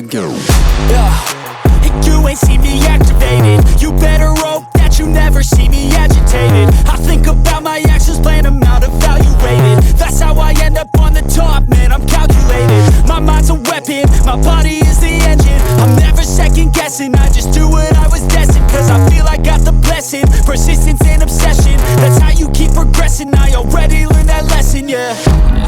go. You ain't see me activated. You better hope that you never see me agitated. I think about my actions, plan them out, evaluated. That's how I end up on the top, man, I'm calculated. My mind's a weapon, my body is the engine. I'm never second guessing, I just do what I was destined. Cause I feel I got the blessing, persistence and obsession. That's how you keep progressing, I already learned that lesson, yeah.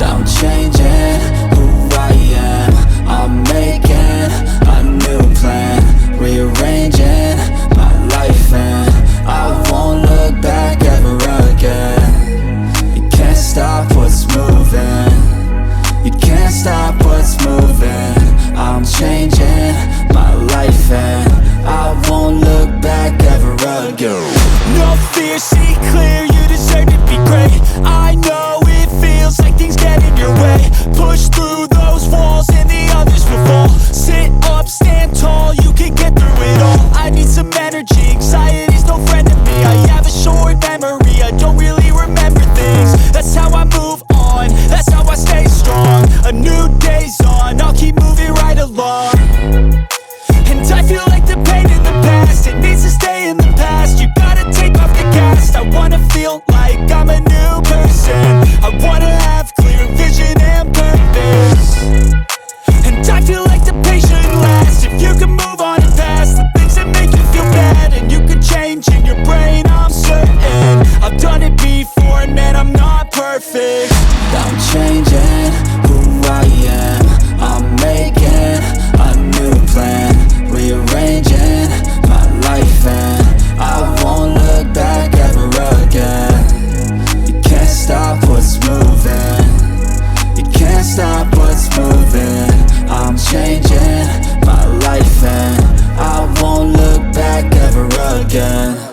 I'm changing who I am, I'm making a new plan, rearranging my life and I won't look back ever again. You can't stop what's moving, you can't stop what's moving. I'm changing my life and I won't look back ever again. No fear, see clear, you deserve to be great. I know it feels like things get in your way. Push through those walls and the others will fall. Sit up, stand tall, you can get through it all. I need some energy, anxiety's no friend to me. I have a short memory, I don't really remember things. That's how I move on, that's how I stay strong. A new day's on, I'll keep moving right along. And I feel like the pain in the past, it needs to stay in the past. You gotta take off the cast. I wanna feel like I'm a new person. I wanna have clear vision and purpose. And I feel like the pain shouldn't last. If you can move on and past the things that make you feel bad, and you can change in your brain, I'm certain. I've done it before and man, I'm not perfect. I'm changing who I am, I'm making a new plan, rearranging my life and I won't look back ever again. You can't stop what's moving, you can't stop what's moving. I'm changing my life and I won't look back ever again.